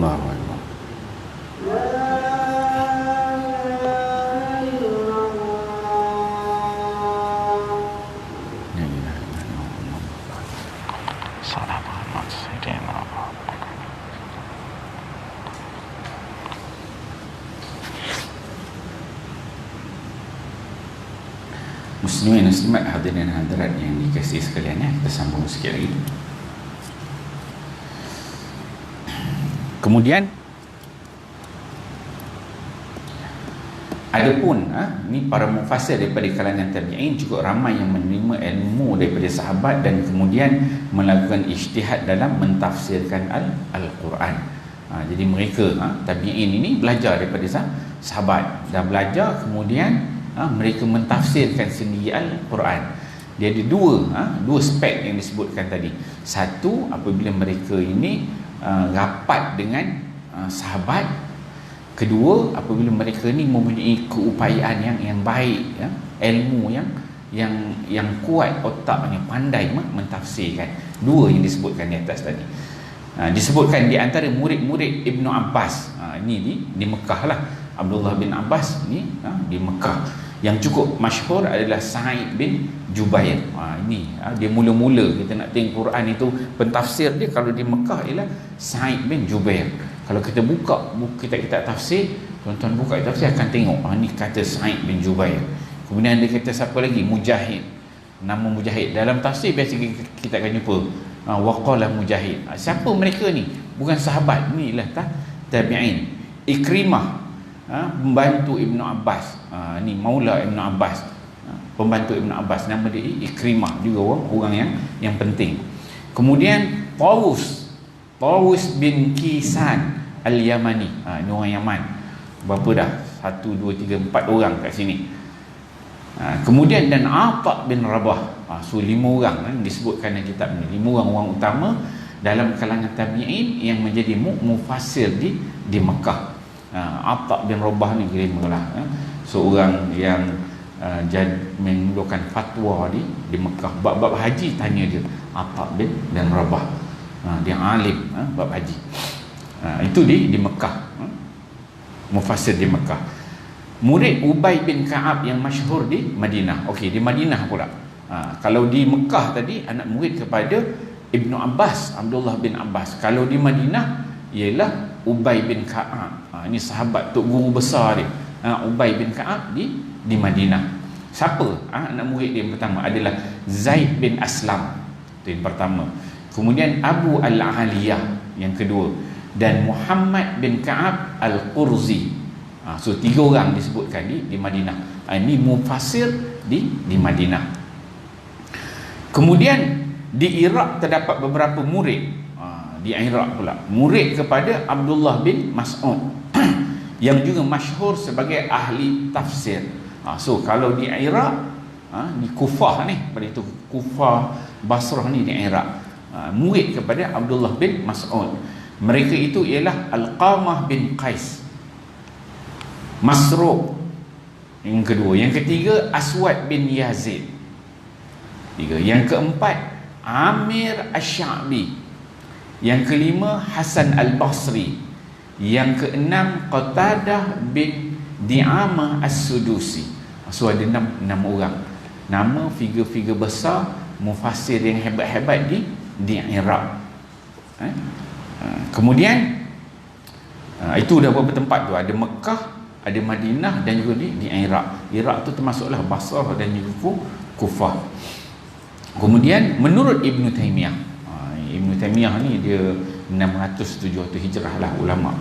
Allahu Akbar. Muslimin muslimat hadirin hadirat yang dikasihi sekalian, ya, kita sambung sikit lagi. Kemudian adapun ni para mufassir daripada kalangan tabi'in cukup ramai yang menerima ilmu daripada sahabat dan kemudian melakukan ijtihad dalam mentafsirkan Al-Quran. Jadi mereka tabi'in ini belajar daripada sahabat, dah belajar kemudian mereka mentafsirkan sendiri Al-Quran. Dia ada dua aspek yang disebutkan tadi. Satu, apabila mereka ini rapat dengan sahabat. Kedua, apabila mereka ni mempunyai keupayaan yang baik, ya, ilmu yang kuat, otaknya pandai mentafsirkan. Dua yang disebutkan di atas tadi. Disebutkan di antara murid-murid Ibnu Abbas. Ini di Mekah lah. Abdullah bin Abbas ni di Mekah. Yang cukup masyhur adalah Sa'id bin Jubair. Ini dia mula-mula kita nak tengok Quran itu, pentafsir dia kalau di Mekah ialah Sa'id bin Jubair. Kalau kita buka buku kitab-kitab tafsir, tuan-tuan buka tafsir akan tengok ni kata Sa'id bin Jubair. Kemudian dia kata siapa lagi? Mujahid. Nama Mujahid dalam tafsir biasa kita akan jumpa waqala Mujahid. Siapa mereka ni? Bukan sahabat, ni lah tabi'in. Ikrimah, pembantu Ibnu Abbas, ni maula Ibnu Abbas, pembantu Ibnu Abbas, nama dia Ikrimah, juga orang yang penting. Kemudian Tawus bin Kisan Al-Yamani, ni orang Yaman. Berapa dah? 1, 2, 3, 4 orang kat sini. Kemudian dan Ata bin Rabah. So 5 orang disebutkan dalam kitab ni. 5 orang utama dalam kalangan tabi'in yang menjadi mufassir di Mekah. Ata bin Rabah ni kelima lah, seorang yang mengeluarkan fatwa di Mekah. Bab haji tanya dia, Ata bin Rabah, dia alim bab haji. Itu di Mekah, mufassir di Mekah. Murid Ubay bin Ka'ab yang masyhur di Madinah. Okey, di Madinah pula. Kalau di Mekah tadi anak murid kepada Ibnu Abbas, Abdullah bin Abbas. Kalau di Madinah ialah Ubay bin Ka'ab. Ini sahabat, tok guru besar dia. Ubay bin Ka'ab di Madinah. Siapa? Anak murid dia yang pertama adalah Zaid bin Aslam. Itu yang pertama. Kemudian Abu Al-Aliyah yang kedua, dan Muhammad bin Ka'ab Al-Qurzi. So 3 orang disebutkan di Madinah. Ini mufassir di Madinah. Kemudian di Iraq terdapat beberapa murid. Di Iraq pula murid kepada Abdullah bin Mas'ud yang juga masyhur sebagai ahli tafsir. So kalau di Iraq, di Kufah ni, pada itu Kufah, Basrah ni di Iraq, murid kepada Abdullah bin Mas'ud. Mereka itu ialah Al-Qamah bin Qais, Masruq yang kedua, yang ketiga Aswad bin Yazid, yang keempat Amir Asy-Sya'bi, yang kelima Hasan Al-Basri, yang keenam Qatadah bin Di'amah As-Sudusi. So ada 6 orang nama figure-figure besar mufassir yang hebat-hebat di Iraq. Kemudian itu dah beberapa tempat tu, ada Mekah, ada Madinah dan juga di Iraq. Iraq tu termasuklah Basrah dan juga Kufah. Kemudian menurut Ibnu Taimiyah, Ibnu Taimiyah ni dia 607 Hijrah lah ulama.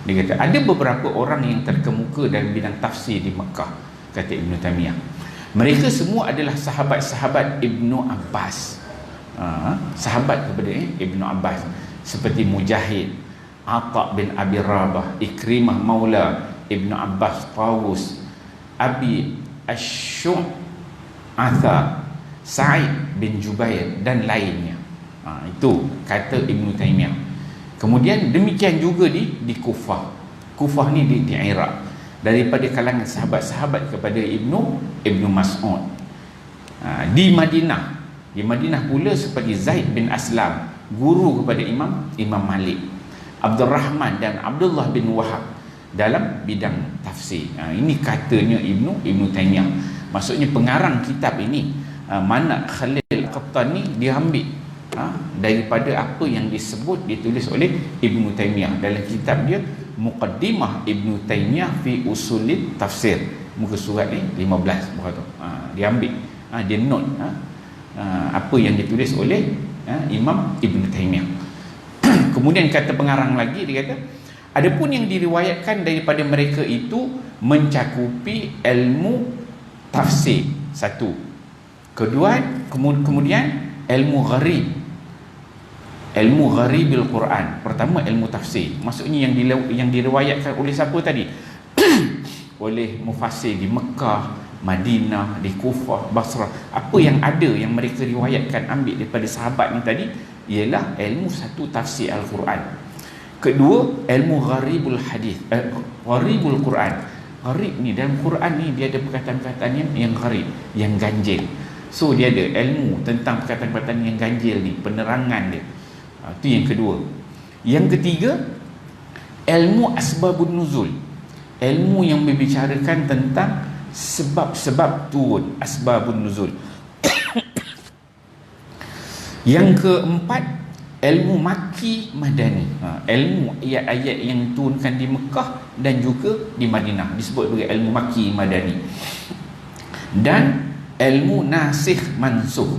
Dia kata ada beberapa orang yang terkemuka dalam bidang tafsir di Mekah, kata Ibnu Taimiyah. Mereka semua adalah sahabat-sahabat Ibnu Abbas, sahabat kepada Ibnu Abbas, seperti Mujahid, Ata bin Abi Rabah, Ikrimah maula Ibnu Abbas, Tawus, Abi Ash-Shu'atha, Sa'id bin Jubair dan lainnya. Itu kata Ibnu Taimiyah. Kemudian demikian juga di Kufah. Kufah ni di Iraq, daripada kalangan sahabat-sahabat kepada Ibnu Mas'ud. Di Madinah pula seperti Zaid bin Aslam, guru kepada Imam Malik. Abdul Rahman dan Abdullah bin Wahab dalam bidang tafsir. Ini katanya Ibnu Taimiyah. Maksudnya pengarang kitab ini, Manak Khalil Al-Qahtani, dia ambil daripada apa yang ditulis oleh Ibnu Taimiyah dalam kitab dia Muqaddimah Ibnu Taimiyah fi Usulit Tafsir, muka surat ni 15 berapa tu. Dia ambil, dia note apa yang ditulis oleh Imam Ibnu Taimiyah. Kemudian kata pengarang lagi, dia kata adapun yang diriwayatkan daripada mereka itu mencakupi ilmu tafsir, satu. Kedua, kemudian ilmu gharib, ilmu gharibil Quran. Pertama ilmu tafsir, maksudnya yang diriwayatkan oleh siapa tadi? Oleh mufassir di Mekah, Madinah, di Kufah, Basrah. Apa yang ada yang mereka riwayatkan, ambil daripada sahabat ni tadi, ialah ilmu satu tafsir Al-Quran. Kedua, ilmu gharibul hadis, gharibul Quran. Gharib ni dalam Quran ni dia ada perkataan-perkataan yang gharib, yang ganjil. So dia ada ilmu tentang perkataan-perkataan yang ganjil ni, penerangan dia. Itu yang kedua. Yang ketiga, ilmu asbabun nuzul, ilmu yang membicarakan tentang sebab-sebab turun, asbabun nuzul. Yang keempat, ilmu Makki Madani, ilmu ayat-ayat yang turunkan di Mekah dan juga di Madinah, disebut sebagai ilmu Makki Madani. Dan ilmu Nasikh Mansukh,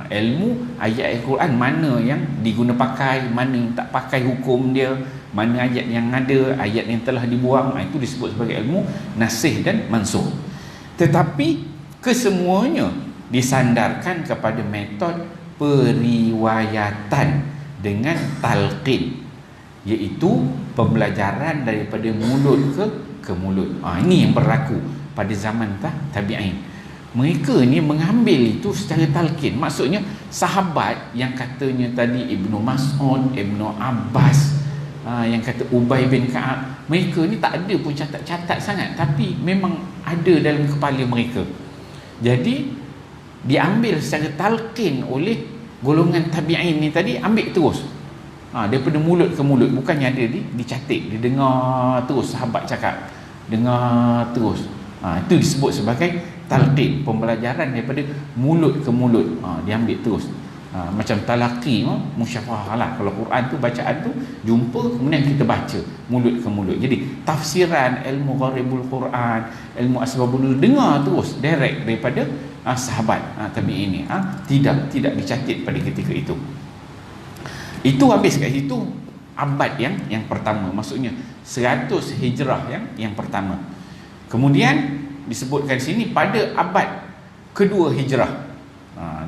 ilmu ayat Al-Quran, mana yang diguna pakai, mana yang tak pakai hukum dia, mana ayat yang ada, ayat yang telah dibuang, itu disebut sebagai ilmu Nasikh dan Mansukh. Tetapi kesemuanya disandarkan kepada metod periwayatan dengan talqin, iaitu pembelajaran daripada mulut ke mulut. Ini yang berlaku pada zaman tabi'in. Mereka ni mengambil itu secara talqin. Maksudnya sahabat yang katanya tadi Ibnu Mas'ud, Ibnu Abbas, yang kata Ubay bin Ka'ab, mereka ni tak ada pun catat-catat sangat, tapi memang ada dalam kepala mereka. Jadi diambil secara talqin oleh golongan tabi'in ni tadi, ambil terus daripada mulut ke mulut, bukannya ada dicatat, didengar terus sahabat cakap, dengar terus. Itu disebut sebagai talqin, pembelajaran daripada mulut ke mulut, diambil terus. Macam talaqi, musyafahah lah. Kalau Quran tu, bacaan tu jumpa, kemudian kita baca mulut ke mulut. Jadi tafsiran ilmu gharibul Quran, ilmu asbabun nuzul, dengar terus direct daripada sahabat tabi'in ini, tidak dicatat pada ketika itu. Itu habis kat situ abad yang pertama, maksudnya 100 hijrah yang pertama. Kemudian disebutkan sini pada abad kedua hijrah,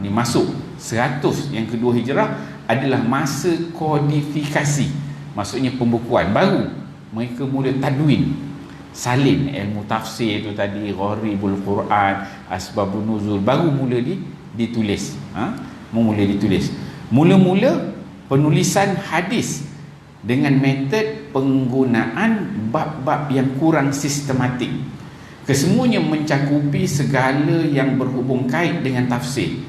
ni masuk 100 yang kedua hijrah adalah masa kodifikasi, maksudnya pembukuan baru. Mereka mula tadwin, salin ilmu tafsir itu tadi, gharibul Quran, asbabun nuzul, baru mula ditulis. Mula ditulis. Mula-mula penulisan hadis dengan metod penggunaan bab-bab yang kurang sistematik. Kesemuanya mencakupi segala yang berhubung kait dengan tafsir.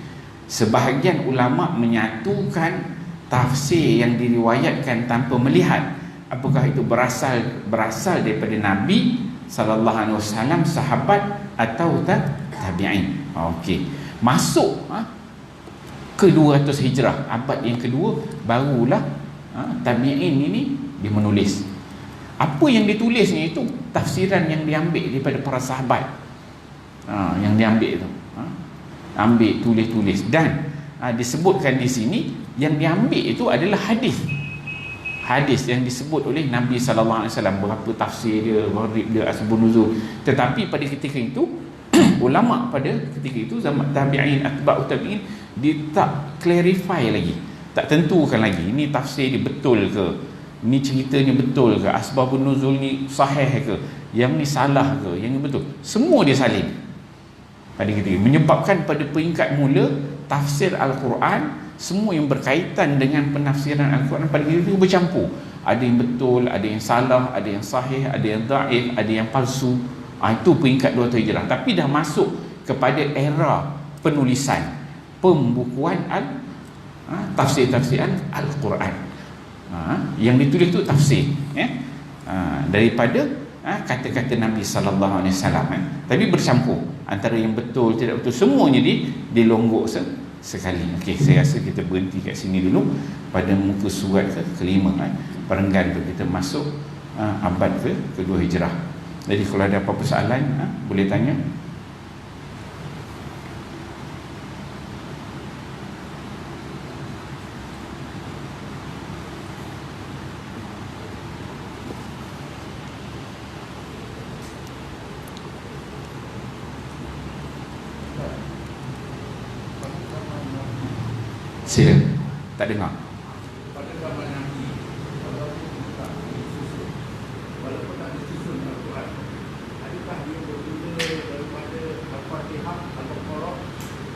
Sebahagian ulama menyatukan tafsir yang diriwayatkan tanpa melihat apakah itu berasal daripada Nabi sallallahu alaihi wasallam, sahabat atau tabi'in. Okey. Masuk ke 200 hijrah, abad yang kedua, barulah tabi'in ini dia menulis. Apa yang ditulisnya itu tafsiran yang diambil daripada para sahabat. Yang diambil itu. Ambil, tulis-tulis, dan disebutkan di sini yang diambil itu adalah hadis. Hadis yang disebut oleh Nabi sallallahu alaihi wasallam, berapa tafsir dia, gharib dia, asbabun nuzul. Tetapi pada ketika itu ulama pada ketika itu, zaman tabi'in, atba'ut tabi'in, dia tak clarify lagi, tak tentukan lagi ini tafsir dia betul ke, ni ceritanya betul ke, asbabun nuzul ni sahih ke, yang ni salah ke, yang ni betul. Semua dia salin pada ketika, menyebabkan pada peringkat mula tafsir Al-Quran, semua yang berkaitan dengan penafsiran Al-Quran pada ketika itu bercampur. Ada yang betul, ada yang salah, ada yang sahih, ada yang dhaif, ada yang palsu. Itu peringkat 200 hijrah. Tapi dah masuk kepada era penulisan, pembukuan tafsir-tafsiran Al-Quran. Yang ditulis tu tafsir, daripada kata-kata Nabi sallallahu alaihi wasallam, tapi bercampur antara yang betul tidak betul, semuanya dilonggok sekali. Okey, saya rasa kita berhenti kat sini dulu pada muka surat kelima, perenggan tu kita masuk abad kedua hijrah. Jadi kalau ada apa-apa soalan, boleh tanya. Sila, tak dengar. Pada zaman Nabi, walaupun tak disusun, walaupun tak disusun Al-Quran, adakah dia berbeza daripada Al-Fatihah, Al-Baqarah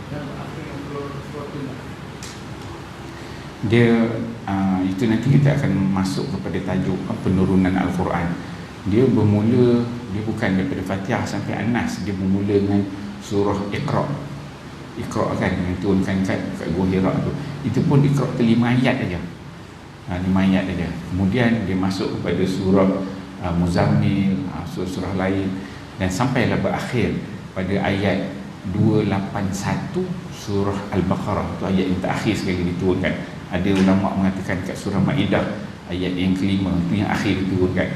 dan akhir yang suatu Dia itu nanti kita akan masuk kepada tajuk penurunan Al-Quran. Dia bermula, dia bukan daripada Fatihah sampai An-Nas, dia bermula dengan surah Iqra. Iqra kan, yang turunkan kat Gua Hira tu. Itu pun Iqra tu 5 ayat aja. 5 ayat aja. Kemudian dia masuk kepada surah Muzammil, surah lain, dan sampailah berakhir pada ayat 281 surah Al-Baqarah. Tu ayat yang terakhir sekali diturunkan. Ada ulama mengatakan kat surah Maidah ayat yang kelima, tu yang akhir diturunkan.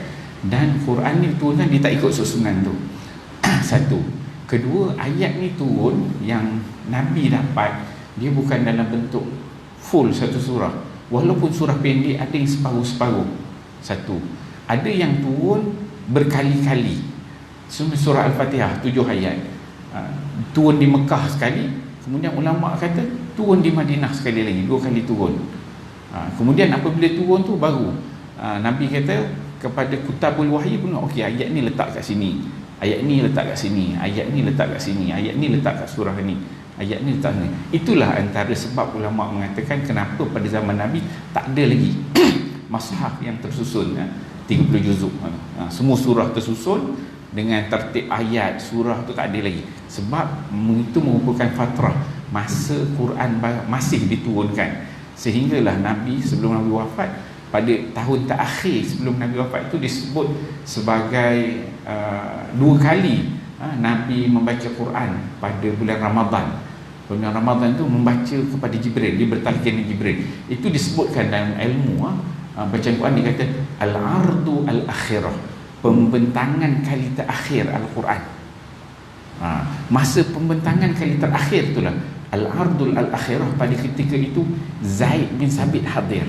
Dan Quran ni turunkan dia tak ikut susunan tu. Satu. Kedua, ayat ni turun yang Nabi dapat, dia bukan dalam bentuk full satu surah. Walaupun surah pendek, ada yang separuh-separuh. Satu. Ada yang turun berkali-kali. Surah Al-Fatihah 7 ayat, turun di Mekah sekali. Kemudian ulama kata turun di Madinah sekali lagi, 2 kali turun. Kemudian apabila turun tu baru Nabi kata kepada kutabul wahyi pun, okey, ayat ni letak kat sini, ayat ni letak kat sini, ayat ni letak kat sini, ayat ni letak kat surah ni, ayat ni letak ni. Itulah antara sebab ulama mengatakan kenapa pada zaman Nabi tak ada lagi mushaf yang tersusun 30 juzuk. Semua surah tersusun dengan tertib ayat surah tu tak ada lagi. Sebab itu merupakan fatrah masa Quran masih diturunkan, sehinggalah Nabi sebelum Nabi wafat, pada tahun terakhir sebelum Nabi wafat itu disebut sebagai 2 kali Nabi membaca Quran pada bulan Ramadan. Bulan Ramadan itu membaca kepada Jibril, dia bertalqin dengan Jibril. Itu disebutkan dalam ilmu bacaan Quran, dia kata al-ardu al-akhirah, pembentangan kali terakhir Al-Quran. Masa pembentangan kali terakhir itulah al-ardul al-akhirah. Pada ketika itu Zaid bin Sabit hadir.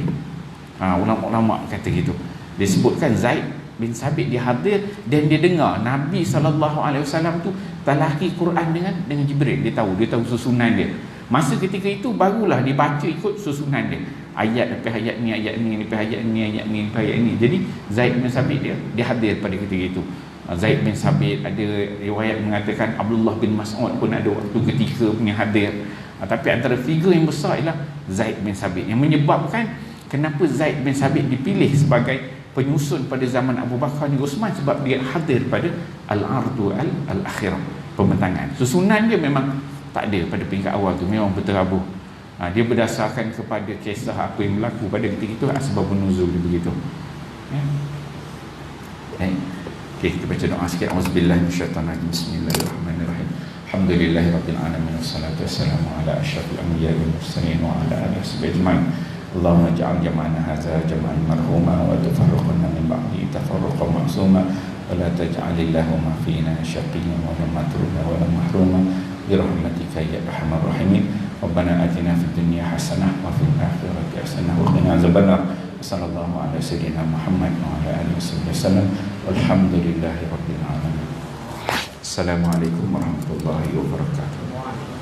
Ulama-ulama kata gitu. Disebutkan Zaid bin Sabit dia hadir dan dia dengar Nabi SAW tu talaqi Quran dengan Jibril. Dia tahu susunan dia. Masa ketika itu barulah dibaca ikut susunan dia. Ayat lepas ayat ni, ayat ni lepas ayat ni, ayat ni lepas ayat ni. Jadi Zaid bin Sabit dia hadir pada ketika itu. Zaid bin Sabit, ada riwayat mengatakan Abdullah bin Mas'ud pun ada waktu ketika punya hadir. Tapi antara figur yang besar ialah Zaid bin Sabit, yang menyebabkan kenapa Zaid bin Sabit dipilih sebagai penyusun pada zaman Abu Bakar dan Uthman, sebab dia hadir pada al-ardu al-akhirah, pembentangan. Susunan dia memang tak ada pada peringkat awal tu, memang berterabuh. Dia berdasarkan kepada kisah apa yang berlaku pada ketika itu, asbabun nuzul dia begitu. Okey, kita baca doa sikit. Auzubillahi minasyaitonir rajim. Bismillahirrahmanirrahim. Alhamdulillahirabbil alamin, wassalatu wassalamu ala asyrafil anbiya'i wal mursalin wa ala alihi washabihi ajmain. Allahumma ja'al jama'ana hadza jama'an marhuma wa tafarruqana min ba'di tafarruqan ma'suma wa la taj'alillahumma fina shaqiyyan wa la matruda wa la mahruma bi rahmatika ya arhamar rahimin. Rabbana atina fid dunya hasanah wa fil akhirati hasanah wa qina azabannar. Sallallahu ala sayyidina Muhammad wa ala alihi wasallam. Walhamdulillahi rabbil alamin. Assalamualaikum warahmatullahi wabarakatuh.